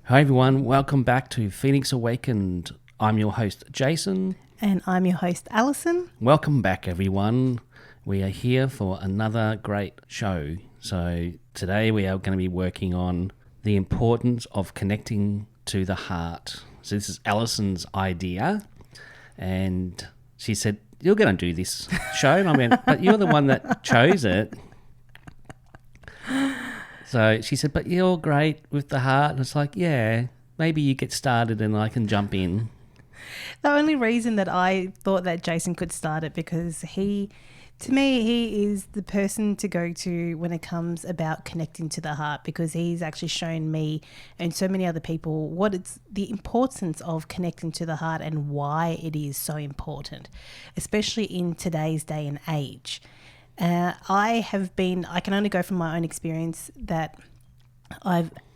Hi everyone, welcome back to Phoenix Awakened. I'm your host Jason. And I'm your host Alison. Welcome back everyone. We are here for another great show. So today we are going to be working on the importance of connecting to the heart. So this is Alison's idea, and she said, "You're going to do this show," and I went, "But you're the one that chose it." So she said, "But you're great with the heart." And it's like, yeah, maybe you get started and I can jump in. The only reason that I thought that Jason could start it because he is the person to go to when it comes about connecting to the heart, because he's actually shown me and so many other people what it's the importance of connecting to the heart and why it is so important, especially in today's day and age. I can only go from my own experience that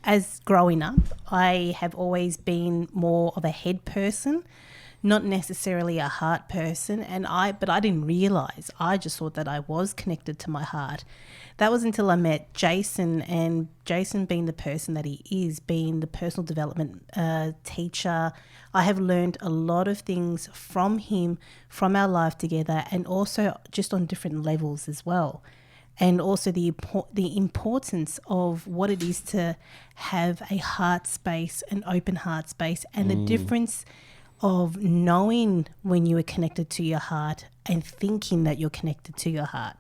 as growing up, I have always been more of a head person, not necessarily a heart person. But I didn't realize, I just thought that I was connected to my heart. That was until I met Jason, and Jason being the person that he is, being the personal development teacher, I have learned a lot of things from him, from our life together, and also just on different levels as well. And also the importance of what it is to have a heart space, an open heart space, and the difference of knowing when you are connected to your heart and thinking that you're connected to your heart.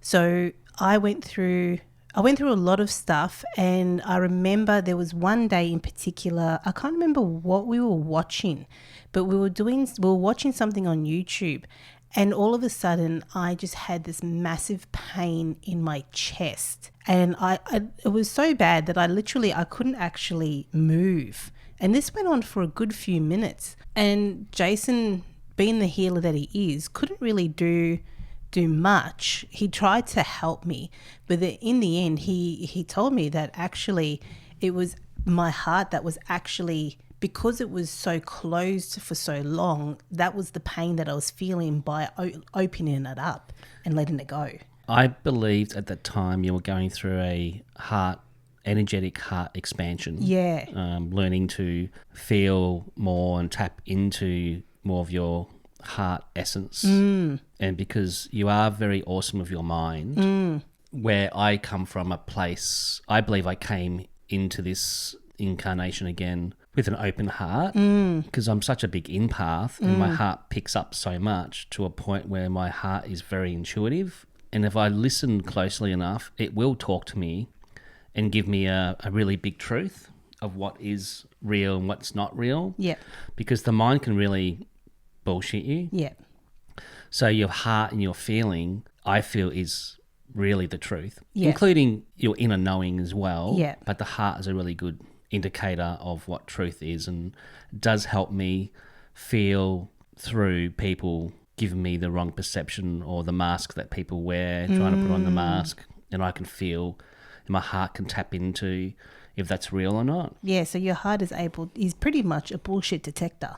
So I went through a lot of stuff, and I remember there was one day in particular, I can't remember what we were watching, but we were watching something on YouTube, and all of a sudden I just had this massive pain in my chest, and it was so bad that I couldn't actually move. And this went on for a good few minutes. And Jason, being the healer that he is, couldn't really do much. He tried to help me, but in the end, he told me that actually it was my heart that was actually, because it was so closed for so long, that was the pain that I was feeling by opening it up and letting it go. I believed at that time you were going through a energetic heart expansion. Yeah. Learning to feel more and tap into more of your heart essence. And because you are very awesome with your mind, where I come from a place, I believe I came into this incarnation again with an open heart, because I'm such a big empath, and my heart picks up so much to a point where my heart is very intuitive. And if I listen closely enough, it will talk to me and give me a really big truth of what is real and what's not real. Yeah. Because the mind can really bullshit you. Yeah. So your heart and your feeling, I feel, is really the truth, Yeah. including your inner knowing as well. Yeah. But the heart is a really good indicator of what truth is, and does help me feel through people giving me the wrong perception or the mask that people wear, trying to put on the mask, and I can feel, and my heart can tap into if that's real or not. Yeah, so your heart is pretty much a bullshit detector.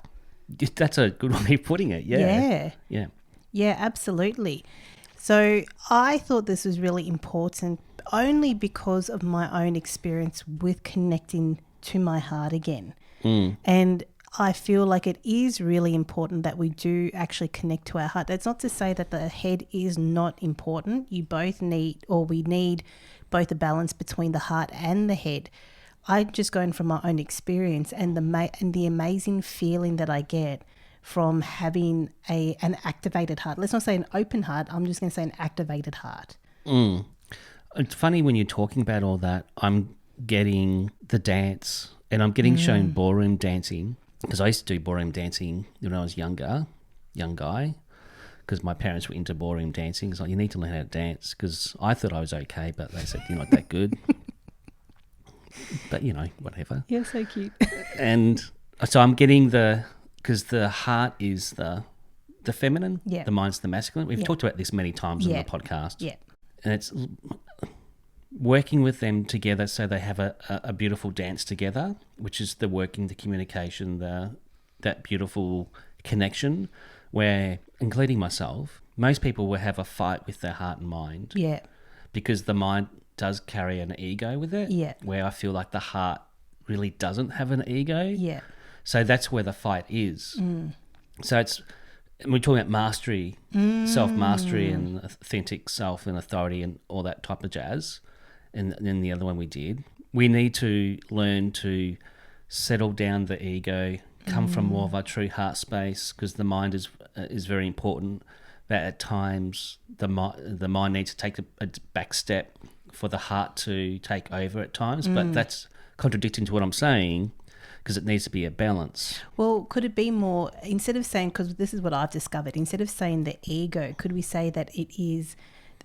That's a good way of putting it, yeah. Yeah. Yeah, absolutely. So I thought this was really important only because of my own experience with connecting to my heart again. And I feel like it is really important that we do actually connect to our heart. That's not to say that the head is not important. We need both a balance between the heart and the head. I'm just going from my own experience and the amazing feeling that I get from having an activated heart. Let's not say an open heart. I'm just going to say an activated heart. It's funny when you're talking about all that, I'm getting the dance, and I'm getting shown ballroom dancing, because I used to do ballroom dancing when I was young guy, because my parents were into ballroom dancing. It's like, you need to learn how to dance, because I thought I was okay, but they said, you're not that good. But, whatever. You're so cute. And so I'm getting because the heart is the feminine, the mind's the masculine. We've talked about this many times on the podcast. Yeah. And it's working with them together so they have a beautiful dance together, which is the communication, that beautiful connection where, including myself, most people will have a fight with their heart and mind. Yeah. Because the mind does carry an ego with it. Yeah. Where I feel like the heart really doesn't have an ego. Yeah. So that's where the fight is. So we're talking about mastery, self-mastery and authentic self and authority and all that type of jazz. And then the other one we did. We need to learn to settle down the ego, come from more of a true heart space, because the mind is very important. That at times the mind needs to take a back step for the heart to take over at times. But that's contradicting to what I'm saying, because it needs to be a balance. Well, could it be more, instead of saying, because this is what I've discovered, instead of saying the ego, could we say that it is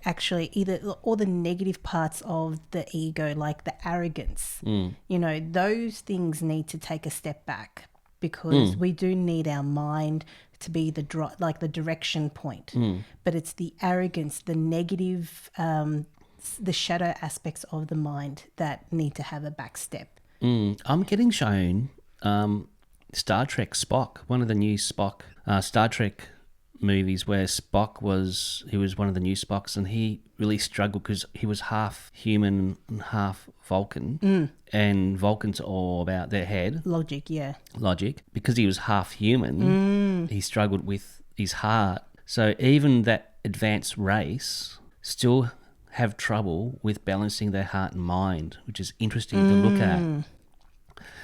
actually either all the negative parts of the ego, like the arrogance, those things need to take a step back, because we do need our mind to be the direction point. But it's the arrogance, the negative, the shadow aspects of the mind that need to have a back step. I'm getting shown Star Trek Spock, one of the new Spock Star Trek movies, where he was one of the new Spocks, and he really struggled because he was half human and half Vulcan, and Vulcans are all about their head. Logic. Because he was half human, he struggled with his heart. So even that advanced race still have trouble with balancing their heart and mind, which is interesting to look at.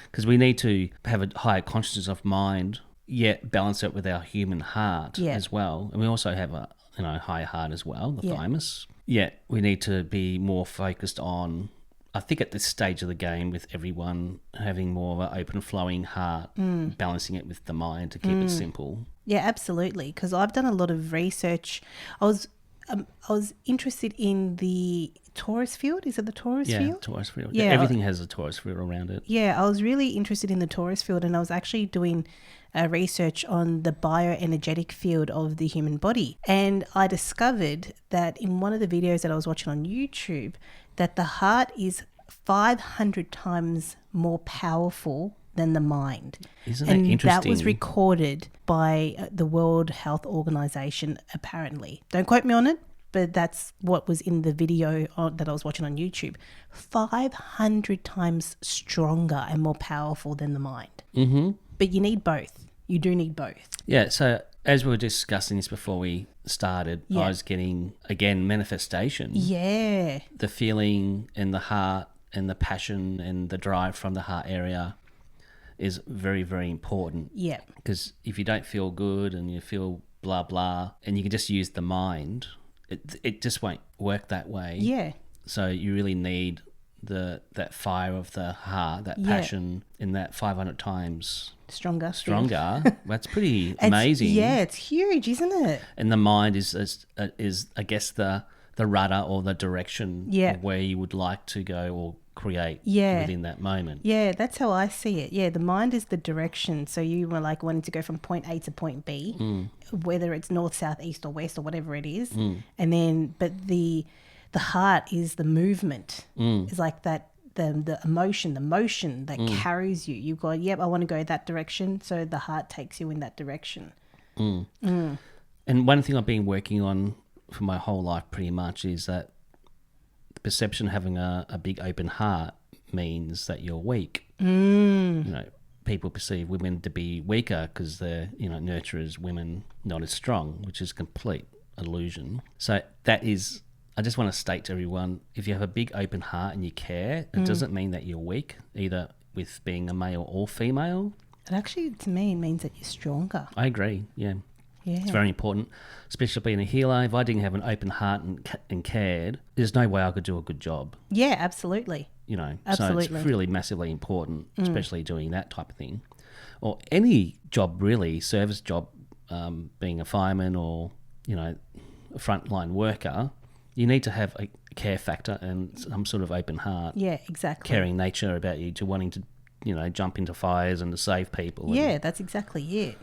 Because we need to have a higher consciousness of mind, yet balance it with our human heart as well. And we also have a higher heart as well, the thymus. Yet we need to be more focused on, I think at this stage of the game, with everyone having more of an open flowing heart, balancing it with the mind to keep it simple. Yeah, absolutely. Because I've done a lot of research. I was interested in the torus field. Is it the torus field? Yeah, torus field. Yeah, everything has a torus field around it. Yeah, I was really interested in the torus field, and I was actually doing research on the bioenergetic field of the human body. And I discovered that in one of the videos that I was watching on YouTube, that the heart is 500 times more powerful than the mind. Isn't that interesting? And that was recorded by the World Health Organization, apparently. Don't quote me on it, but that's what was in the video that I was watching on YouTube. 500 times stronger and more powerful than the mind. Mm-hmm. But you need both. You do need both. Yeah, so as we were discussing this before we started, I was getting, again, manifestation. Yeah. The feeling in the heart and the passion and the drive from the heart area is very, very important. Yeah. Because if you don't feel good and you feel blah, blah, and you can just use the mind, it just won't work that way. Yeah. So you really need that fire of the heart, that passion, in that 500 times stronger. That's pretty amazing. It's huge, isn't it? And the mind is I guess the rudder or the direction of where you would like to go or create within that moment. Yeah, that's how I see it. Yeah, the mind is the direction. So you were like wanting to go from point A to point B, whether it's north, south, east or west or whatever it is. And then, but the heart is the movement. It's like that, the emotion, the motion that carries you. You go, I want to go that direction. So the heart takes you in that direction. And one thing I've been working on for my whole life pretty much is that the perception of having a big open heart means that you're weak. People perceive women to be weaker because they're, nurturers, women not as strong, which is complete illusion. So that is, I just want to state to everyone, if you have a big open heart and you care, it doesn't mean that you're weak, either with being a male or female. It actually, to me, means that you're stronger. I agree, yeah. It's very important, especially being a healer. If I didn't have an open heart and cared, there's no way I could do a good job. Yeah, absolutely. So it's really massively important, especially doing that type of thing. Or any job really, service job, being a fireman or, a frontline worker, you need to have a care factor and some sort of open heart. Yeah, exactly. Caring nature about you, to wanting to, jump into fires and to save people. Yeah, that's exactly it.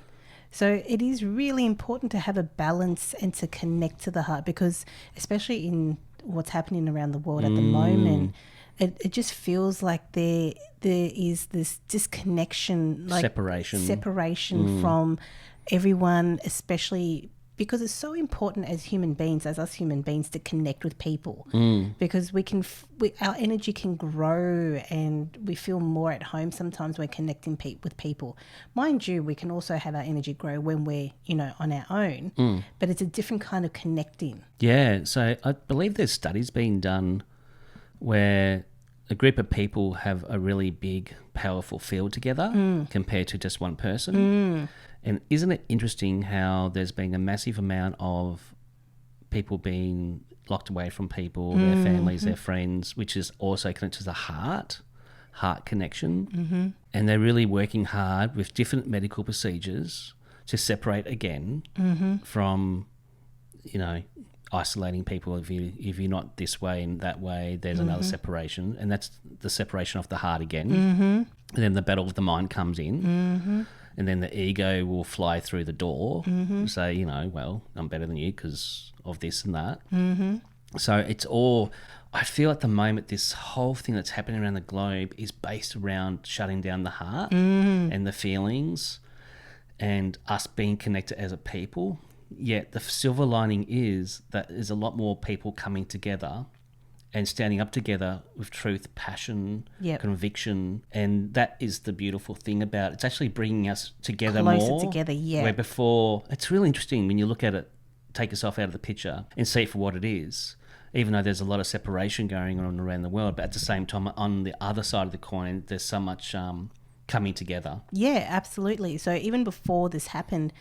So it is really important to have a balance and to connect to the heart, because especially in what's happening around the world at the moment, it just feels like there is this disconnection, like separation from everyone, especially because it's so important as human beings, as us human beings, to connect with people, because our energy can grow and we feel more at home sometimes when connecting with people. Mind you, we can also have our energy grow when we're, on our own, but it's a different kind of connecting. Yeah, so I believe there's studies being done where a group of people have a really big, powerful field together compared to just one person. And isn't it interesting how there's been a massive amount of people being locked away from people, their families, their friends, which is also connected to the heart connection. And they're really working hard with different medical procedures to separate again from, isolating people. If you're not this way and that way, there's another separation, and that's the separation of the heart again. And then the battle of the mind comes in, and then the ego will fly through the door and say, well, I'm better than you because of this and that. So it's all, I feel at the moment, this whole thing that's happening around the globe is based around shutting down the heart and the feelings and us being connected as a people. Yet the silver lining is that there's a lot more people coming together and standing up together with truth, passion, conviction. And that is the beautiful thing about it. It's actually bringing us together Closer together, yeah. Where before, it's really interesting when you look at it, take yourself out of the picture and see it for what it is, even though there's a lot of separation going on around the world. But at the same time, on the other side of the coin, there's so much coming together. Yeah, absolutely. So even before this happened,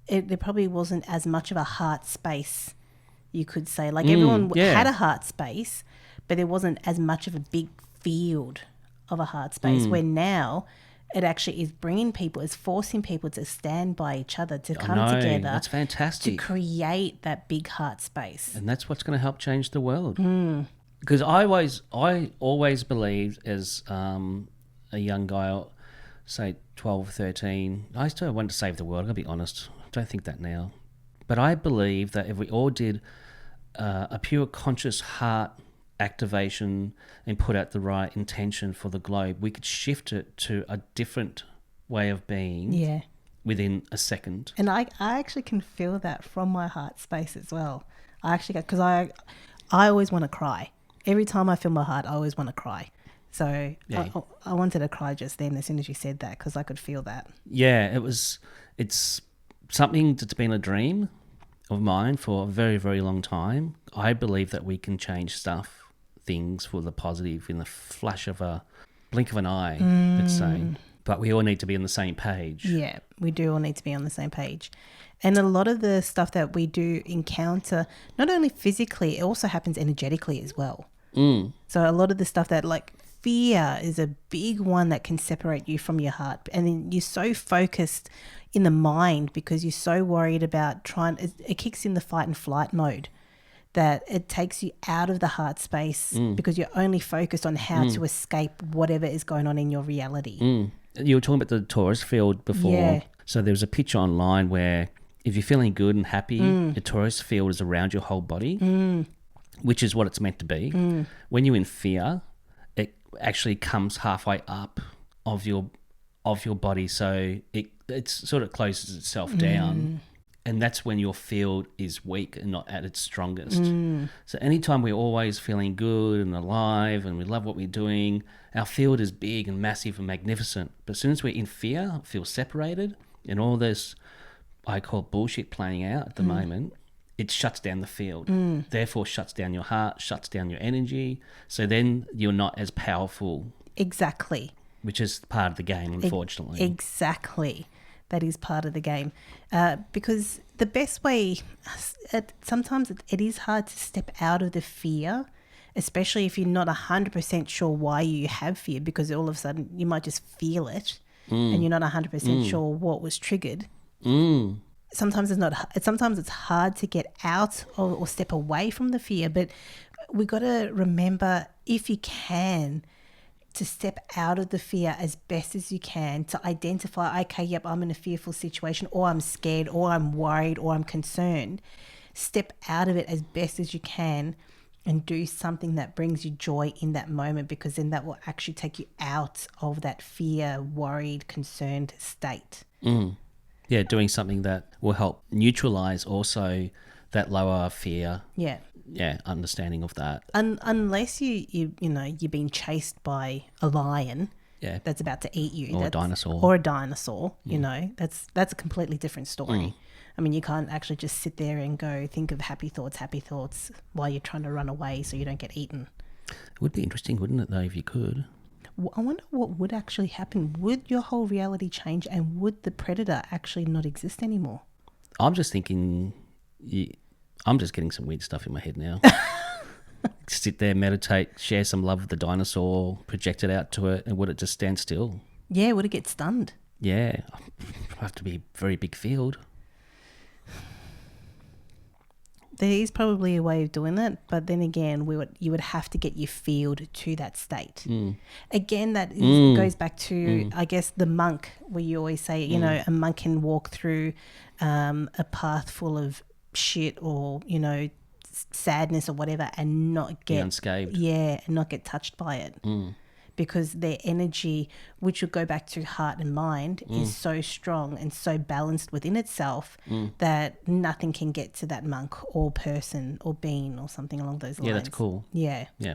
there probably wasn't as much of a heart space, you could say. Like everyone had a heart space, but there wasn't as much of a big field of a heart space, where now it actually is bringing people, is forcing people to stand by each other, to come together. That's fantastic. To create that big heart space. And that's what's going to help change the world. Because I always believed as a young guy, say 12, 13, I still wanted to save the world, I'll be honest. I don't think that now. But I believe that if we all did a pure conscious heart activation and put out the right intention for the globe, we could shift it to a different way of being within a second. And I actually can feel that from my heart space as well. I actually, because I always want to cry. Every time I feel my heart, I always want to cry. So I wanted to cry just then as soon as you said that, because I could feel that. Yeah, it's something that's been a dream of mine for a very, very long time. I believe that we can change things for the positive in the flash of a blink of an eye, let's say. But we all need to be on the same page. Yeah, we do all need to be on the same page. And a lot of the stuff that we do encounter, not only physically, it also happens energetically as well. So a lot of the stuff that, like, fear is a big one that can separate you from your heart. And then you're so focused in the mind because you're so worried about it kicks in the fight and flight mode, that it takes you out of the heart space because you're only focused on how to escape whatever is going on in your reality. You were talking about the torus field before. Yeah. So there was a picture online where if you're feeling good and happy, the torus field is around your whole body, which is what it's meant to be. When you're in fear, it actually comes halfway up of your body, so it sort of closes itself down. And that's when your field is weak and not at its strongest. So anytime we're always feeling good and alive and we love what we're doing, our field is big and massive and magnificent. But as soon as we're in fear, feel separated, and all this I call bullshit playing out at the moment, it shuts down the field. Therefore shuts down your heart, shuts down your energy. So then you're not as powerful. Exactly. Which is part of the game, unfortunately. Exactly. That is part of the game. Because the best way, sometimes it is hard to step out of the fear, especially if you're not 100% sure why you have fear, because all of a sudden you might just feel it and you're not 100% sure what was triggered. Sometimes it's hard to get out or step away from the fear, but we got to remember, if you can, to step out of the fear as best as you can, to identify, okay, yep, I'm in a fearful situation, or I'm scared, or I'm worried, or I'm concerned. Step out of it as best as you can and do something that brings you joy in that moment, because then that will actually take you out of that fear, worried, concerned state. Yeah, doing something that will help neutralize also that lower fear. Yeah. Yeah, understanding of that. Unless you're being chased by a lion Yeah. that's about to eat you. Or a dinosaur. Or a dinosaur, that's a completely different story. I mean, you can't actually just sit there and go think of happy thoughts while you're trying to run away so you don't get eaten. It would be interesting, wouldn't it, though, if you could? I wonder what would actually happen. Would your whole reality change, and would the predator actually not exist anymore? I'm just thinking, I'm just getting some weird stuff in my head now. Sit there, meditate, share some love with the dinosaur, project it out to it, and would it just stand still? Yeah, would it get stunned? Yeah, it'd have to be a very big field. There is probably a way of doing that, but then again, you would have to get your field to that state. Again, that goes back to, I guess, the monk, where you always say, a monk can walk through a path full of shit or, sadness or whatever and not get... Be unscathed. Yeah, and not get touched by it. Because their energy, which would go back to heart and mind, is so strong and so balanced within itself that nothing can get to that monk or person or being or something along those lines. Yeah, that's cool. Yeah. Yeah.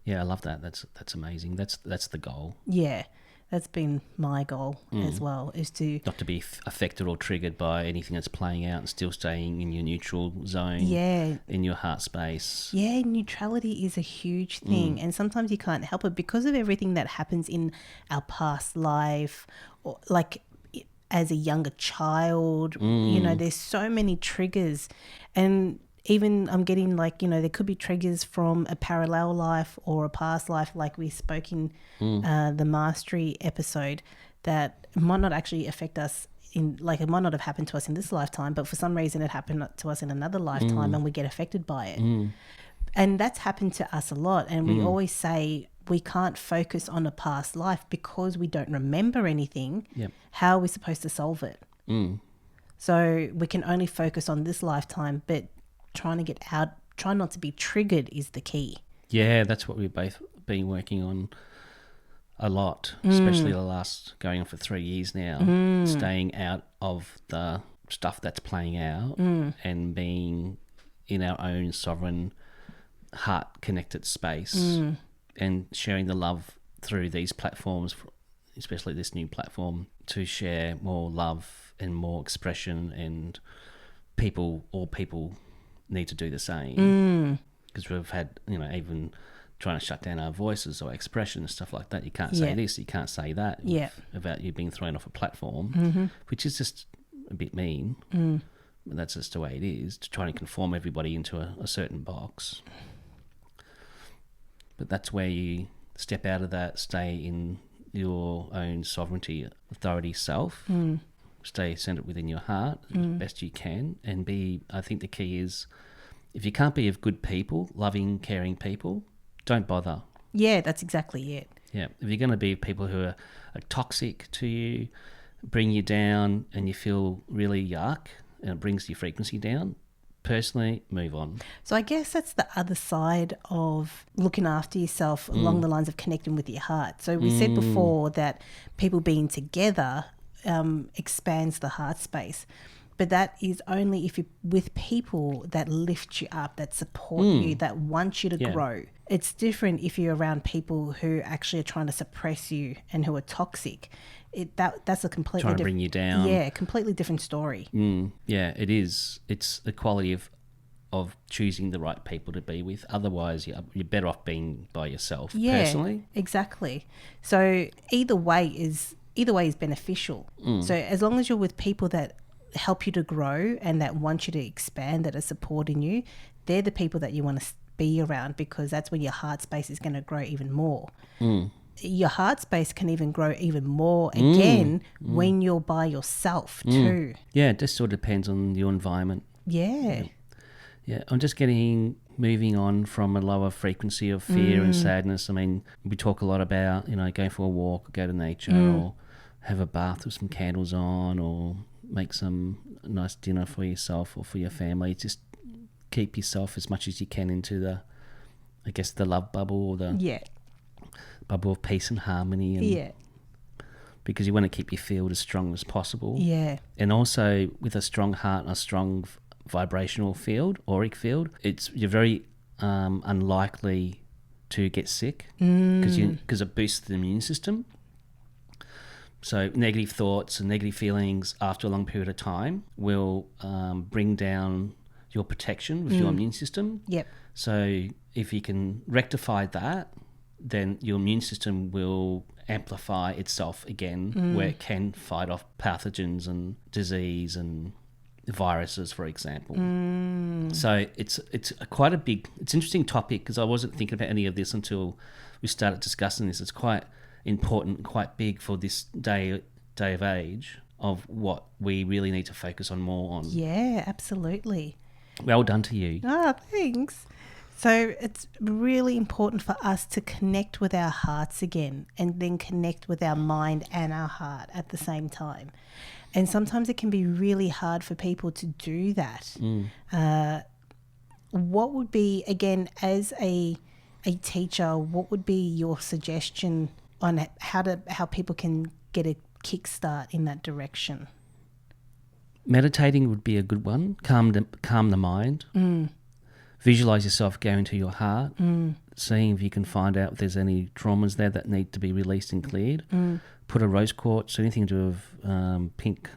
Yeah, I love that. That's amazing. That's the goal. Yeah. That's been my goal as well, is to... Not to be affected or triggered by anything that's playing out and still staying in your neutral zone. Yeah. In your heart space. Yeah, neutrality is a huge thing. And sometimes you can't help it because of everything that happens in our past life, or like as a younger child. There's so many triggers. And even I'm getting there could be triggers from a parallel life or a past life, like we spoke in the mastery episode, that might not actually affect us it might not have happened to us in this lifetime, but for some reason it happened to us in another lifetime and we get affected by it. And that's happened to us a lot. And we always say we can't focus on a past life because we don't remember anything. Yep. How are we supposed to solve it? So we can only focus on this lifetime, but try not to be triggered is the key. Yeah, that's what we've both been working on a lot, especially the last, going on for 3 years now, staying out of the stuff that's playing out and being in our own sovereign, heart-connected space and sharing the love through these platforms, especially this new platform, to share more love and more expression, and all people need to do the same, because we've had even trying to shut down our voices or expression and stuff like that. You can't say this, you can't say that about you being thrown off a platform, which is just a bit mean, but that's just the way it is, to try and conform everybody into a certain box. But that's where you step out of that, stay in your own sovereignty, authority, self, stay centered within your heart as best you can, and I think the key is, if you can't be of good people, loving, caring people, don't bother. Yeah, that's exactly it. Yeah, if you're going to be people who are toxic to you, bring you down, and you feel really yuck, and it brings your frequency down, personally, move on. So I guess that's the other side of looking after yourself along the lines of connecting with your heart. So we said before that people being together expands the heart space. But that is only if you're with people that lift you up, that support you, that want you to grow. It's different if you're around people who actually are trying to suppress you and who are toxic. That's a completely trying to bring you down. Yeah, completely different story. Yeah, it is. It's the quality of choosing the right people to be with. Otherwise, you're better off being by yourself. Personally. Exactly. So either way is beneficial. So as long as you're with people that help you to grow and that want you to expand, that are supporting you, they're the people that you want to be around, because that's when your heart space is going to grow even more. Your heart space can even grow even more again when you're by yourself too. Yeah, it just sort of depends on your environment. Yeah, I'm just moving on from a lower frequency of fear and sadness. I mean, we talk a lot about, going for a walk, or go to nature, or have a bath with some candles on, or make some nice dinner for yourself or for your family. Just keep yourself as much as you can into the love bubble, or the bubble of peace and harmony. And because you want to keep your field as strong as possible. Yeah. And also with a strong heart and a strong vibrational field, auric field, you're very unlikely to get sick because it boosts the immune system. So negative thoughts and negative feelings after a long period of time will bring down your protection with your immune system. Yep. So if you can rectify that, then your immune system will amplify itself again, where it can fight off pathogens and disease and viruses, for example. So it's quite a big, it's an interesting topic because I wasn't thinking about any of this until we started discussing this. It's quite important, quite big for this day of age of what we really need to focus on more on. Yeah, absolutely. Well done to you. Ah, thanks. So it's really important for us to connect with our hearts again and then connect with our mind and our heart at the same time. And sometimes it can be really hard for people to do that. What would be, again, as a teacher, what would be your suggestion on how people can get a kickstart in that direction? Meditating would be a good one. Calm the mind. Visualize yourself going to your heart, seeing if you can find out if there's any traumas there that need to be released and cleared. Put a rose quartz, anything to do with pink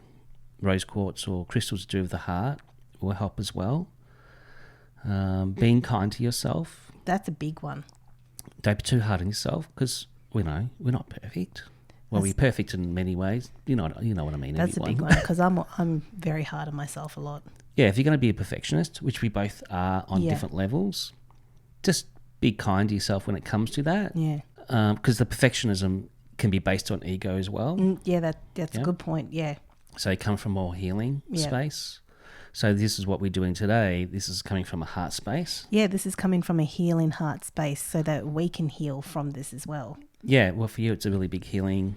rose quartz or crystals to do with the heart will help as well. Being kind to yourself. That's a big one. Don't be too hard on yourself because we know we're not perfect. Well, we're perfect in many ways. You know what I mean. That's everyone. a big one because I'm very hard on myself a lot. Yeah, if you're going to be a perfectionist, which we both are on different levels, just be kind to yourself when it comes to that. Yeah. Because the perfectionism can be based on ego as well. Yeah, that's a good point. Yeah. So you come from more healing space. So this is what we're doing today. This is coming from a heart space. Yeah, this is coming from a healing heart space so that we can heal from this as well. Yeah, well, for you, it's a really big healing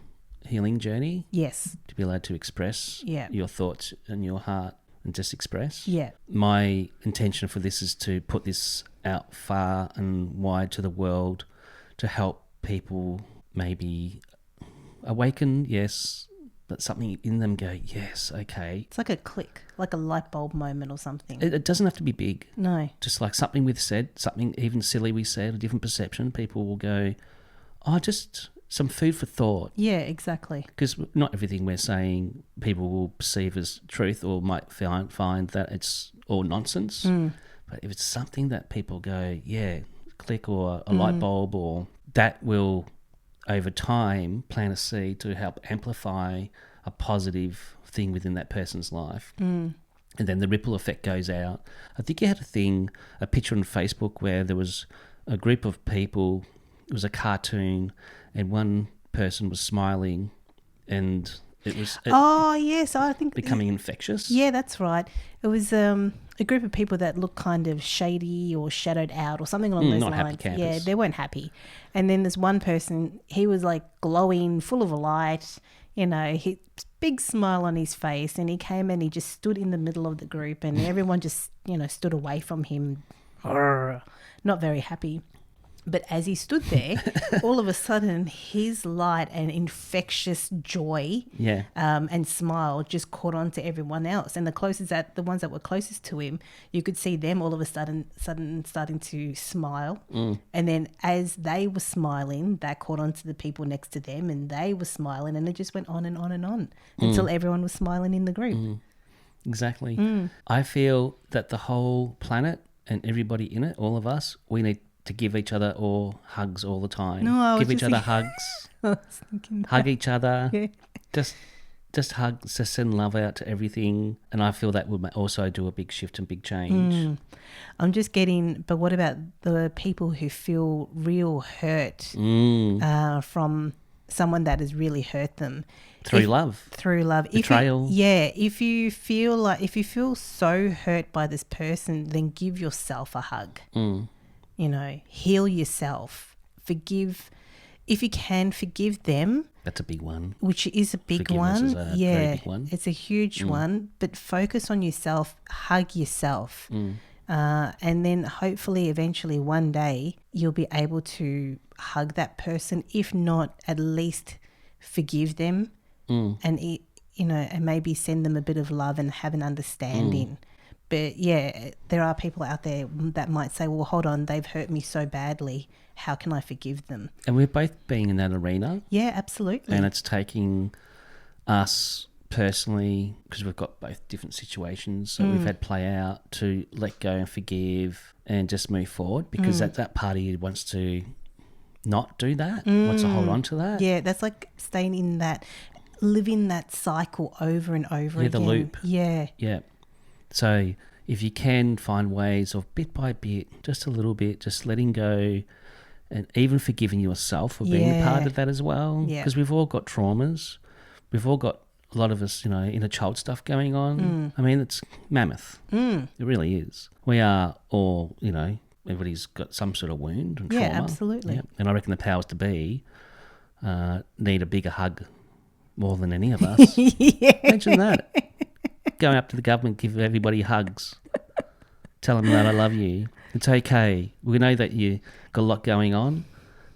journey. Yes. To be allowed to express your thoughts and your heart and just express. Yeah. My intention for this is to put this out far and wide to the world to help people maybe awaken, yes, but something in them go, yes, okay. It's like a click, like a light bulb moment or something. It doesn't have to be big. No. Just like something we've said, something even silly we said, a different perception, people will go, oh, just some food for thought. Yeah, exactly. Because not everything we're saying people will perceive as truth or might find that it's all nonsense. But if it's something that people go, yeah, click, or a light bulb, or that will over time plant a seed to help amplify a positive thing within that person's life. And then the ripple effect goes out. I think you had a picture on Facebook where there was a group of people, it was a cartoon, and one person was smiling and it was yes, I think becoming infectious. Yeah, that's right. It was a group of people that looked kind of shady or shadowed out or something along those not lines. happy campers. Yeah, they weren't happy. And then there's one person, he was like glowing, full of light, big smile on his face, and he came and he just stood in the middle of the group and everyone just, stood away from him, not very happy. But as he stood there, all of a sudden, his light and infectious joy and smile just caught on to everyone else. And the ones that were closest to him, you could see them all of a sudden starting to smile. And then as they were smiling, that caught on to the people next to them, and they were smiling, and it just went on and on and on until everyone was smiling in the group. Exactly. I feel that the whole planet and everybody in it, all of us, we need to give each other hugs all the time. Give each other hugs. Hug each other. Yeah. Just hugs, just send love out to everything. And I feel that would also do a big shift and big change. I'm just but what about the people who feel real hurt from someone that has really hurt them? Through love. Betrayal. If you feel so hurt by this person, then give yourself a hug. Heal yourself, forgive. If you can, forgive them. That's a big one. Which is a big one. Is a very big one. It's a huge one. But focus on yourself, hug yourself. And then hopefully eventually one day you'll be able to hug that person. If not, at least forgive them and it, and maybe send them a bit of love and have an understanding. But yeah, there are people out there that might say, well, hold on, they've hurt me so badly. How can I forgive them? And we're both being in that arena. Yeah, absolutely. And it's taking us personally, because we've got both different situations that we've had play out, to let go and forgive and just move forward, because that party wants to not do that, wants to hold on to that. Yeah, that's like staying in that, living that cycle over and over again. The loop. Yeah. Yeah. So if you can find ways of bit by bit, just a little bit, just letting go and even forgiving yourself for being a part of that as well. Yeah. Because we've all got traumas. We've all got, a lot of us, inner child stuff going on. I mean, it's mammoth. It really is. We are all, everybody's got some sort of wound and trauma. Yeah, absolutely. Yeah. And I reckon the powers to be need a bigger hug more than any of us. Imagine that. Going up to the government, give everybody hugs. Tell them that I love you. It's okay. We know that you got a lot going on,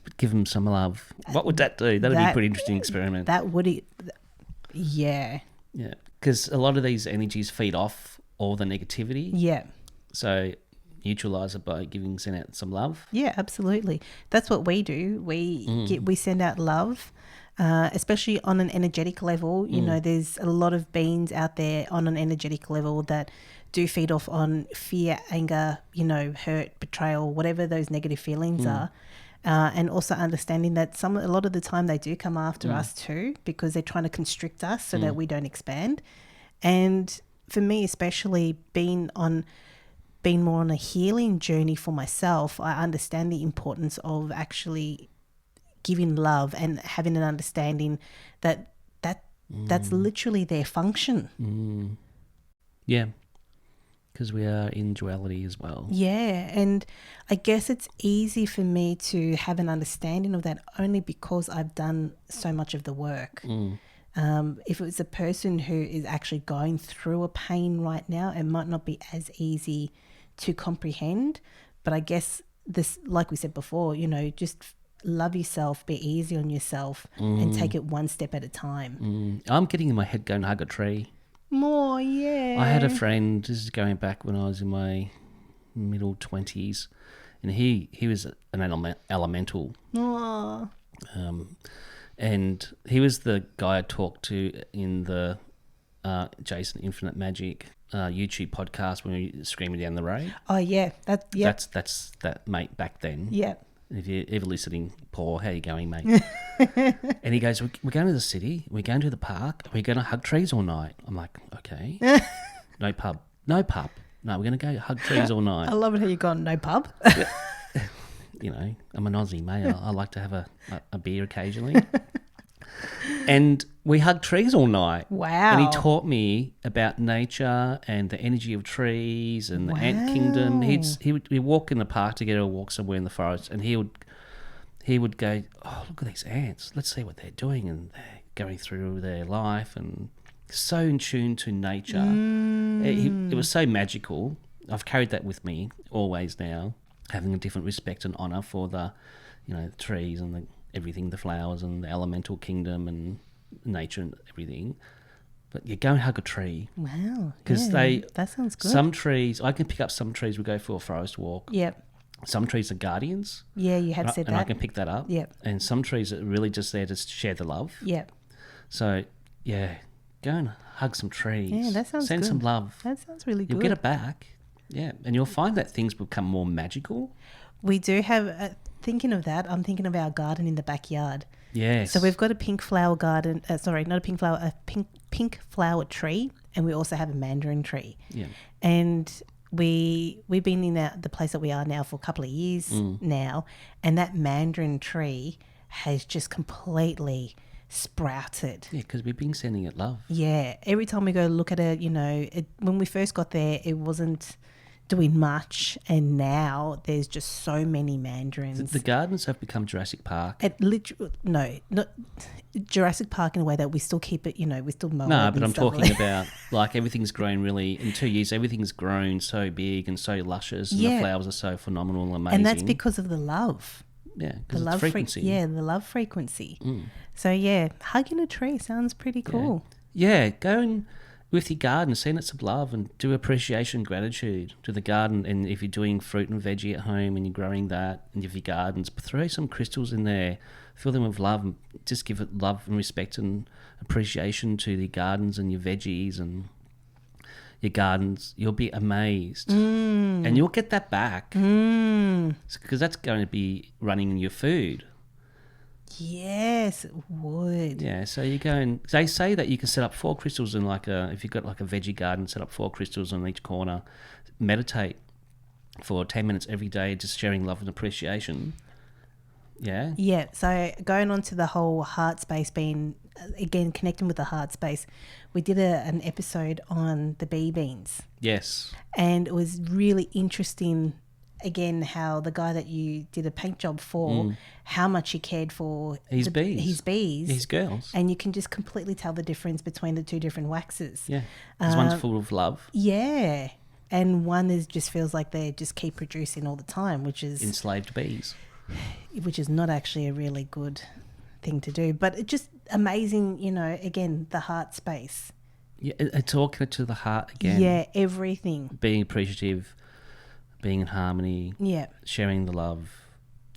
but give them some love. What would that do? That would be a pretty interesting experiment. That would, yeah. Yeah, because a lot of these energies feed off all the negativity. Yeah. So neutralise it by send out some love. Yeah, absolutely. That's what we do. We send out love. Especially on an energetic level, there's a lot of beings out there on an energetic level that do feed off on fear, anger, hurt, betrayal, whatever those negative feelings are. And also understanding that a lot of the time they do come after us too, because they're trying to constrict us so that we don't expand. And for me, especially being more on a healing journey for myself, I understand the importance of actually giving love and having an understanding that's literally their function. Yeah, because we are in duality as well. Yeah, and I guess it's easy for me to have an understanding of that only because I've done so much of the work. If it's a person who is actually going through a pain right now, it might not be as easy to comprehend. But I guess this, like we said before, just love yourself, be easy on yourself, and take it one step at a time. I'm getting in my head going hug a tree. More, yeah. I had a friend, this is going back when I was in my middle 20s, and he was an elemental. Aww. And he was the guy I talked to in the Jason Infinite Magic YouTube podcast when we were screaming down the road. Oh, yeah. That's that mate back then. Yeah. If you're ever listening, Paul, how you going, mate? And he goes, we're going to the city, we're going to the park, we're going to hug trees all night. I'm like, okay. No pub. No, we're going to go hug trees all night. I love it how you gone, no pub. I'm an Aussie, mate. I like to have a beer occasionally. And we hugged trees all night. Wow. And he taught me about nature and the energy of trees and the ant kingdom. We'd walk in the park together or walk somewhere in the forest, and he would go, oh, look at these ants. Let's see what they're doing. And they're going through their life and so in tune to nature. It was so magical. I've carried that with me always now, having a different respect and honour for the trees and everything, the flowers and the elemental kingdom and nature and everything. But you go and hug a tree. Wow. Because that sounds good. Some trees, I can pick up some trees, we go for a forest walk. Yep. Some trees are guardians. Yeah, you had said that. And I can pick that up. Yep. And some trees are really just there to share the love. Yep. So, yeah, go and hug some trees. Yeah, that sounds Send good. some love. That sounds really good. You'll get it back. Yeah, and you'll find that things become more magical. We do have, thinking of that, I'm thinking of our garden in the backyard. Yes. So we've got a pink flower garden, not a pink flower, a pink flower tree, and we also have a mandarin tree. Yeah. And we've been in the place that we are now for a couple of years now, and that mandarin tree has just completely sprouted. Yeah, because we've been sending it love. Yeah. Every time we go look at it, when we first got there, it wasn't doing much, and now there's just so many mandarins. The gardens have become Jurassic Park. Not Jurassic Park in a way that we still keep it, we still mow it. No, but and I'm stuff talking about like everything's grown really, in 2 years, everything's grown so big and so luscious, and the flowers are so phenomenal and amazing. And that's because of the love. Yeah, because it's frequency. The love frequency. So yeah, hugging a tree sounds pretty cool. Yeah, go and with your garden, send it some love and do appreciation and gratitude to the garden. And if you're doing fruit and veggie at home and you're growing that, and if your gardens, throw some crystals in there, fill them with love, and just give it love and respect and appreciation to the gardens and your veggies and your gardens. You'll be amazed. And you'll get that back. Because that's going to be running in your food. Yes, it would. Yeah, so you go and they say that you can set up 4 crystals in if you've got like a veggie garden, set up 4 crystals on each corner, meditate for 10 minutes every day, just sharing love and appreciation. Yeah. Yeah, so going on to the whole heart space being, again, connecting with the heart space, we did an episode on the bee beans. Yes. And it was really interesting, again, how the guy that you did a paint job for, how much he cared for his bees, his girls. And you can just completely tell the difference between the 2 different waxes. Yeah, because one's full of love. Yeah, and one just feels like they just keep producing all the time, which is... enslaved bees. Which is not actually a really good thing to do. But it's just amazing, again, the heart space. Yeah, it's all connected to the heart again. Yeah, everything. Being appreciative, being in harmony, sharing the love.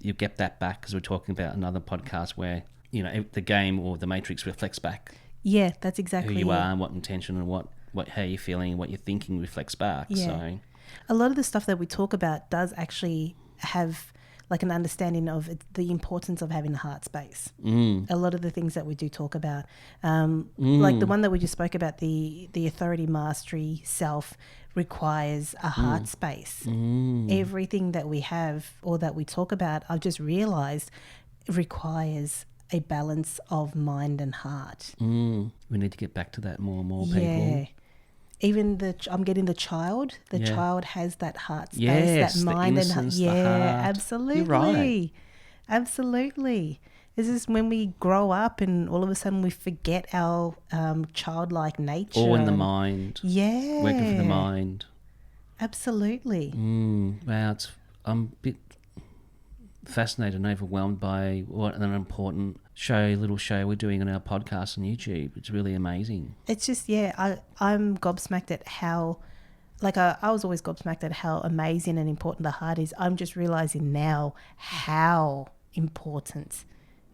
You get that back, because we're talking about another podcast where, the game or the matrix reflects back. Yeah, that's exactly who you are and what intention and how you're feeling and what you're thinking reflects back. Yeah. So a lot of the stuff that we talk about does actually have like an understanding of the importance of having a heart space. A lot of the things that we do talk about, like the one that we just spoke about, the authority, mastery, self requires a heart space. Everything that we have or that we talk about, I've just realised, requires a balance of mind and heart. We need to get back to that more and more, people. Yeah. Even I'm getting the child. The child has that heart space, that mind and heart. Yeah, absolutely. You're right. Absolutely. This is when we grow up and all of a sudden we forget our childlike nature. All in the mind. Yeah. Working for the mind. Absolutely. Wow, I'm a bit fascinated and overwhelmed by what an important little show we're doing on our podcast on YouTube. It's really amazing. It's just, I'm gobsmacked at how, I was always gobsmacked at how amazing and important the heart is. I'm just realising now how important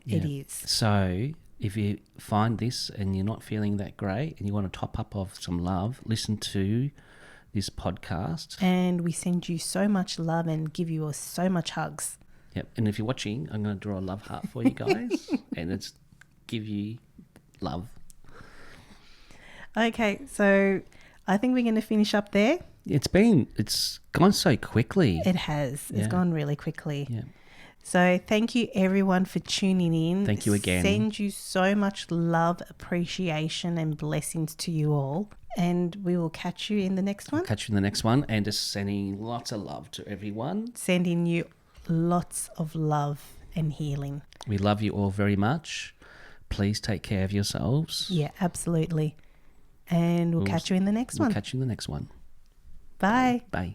it is. So if you find this and you're not feeling that great and you want to top up of some love, listen to this podcast. And we send you so much love and give you so much hugs. Yep. And if you're watching, I'm going to draw a love heart for you guys and it's give you love. Okay, so I think we're going to finish up there. It's gone so quickly. It has. It's gone really quickly. Yeah. So thank you everyone for tuning in. Thank you again. Send you so much love, appreciation and blessings to you all. And we will catch you in the next one. Catch you in the next one, and just sending lots of love to everyone. Sending you lots of love and healing. We love you all very much. Please take care of yourselves. Yeah, absolutely. And we'll catch you in the next one. Catch you in the next one. Bye. Bye.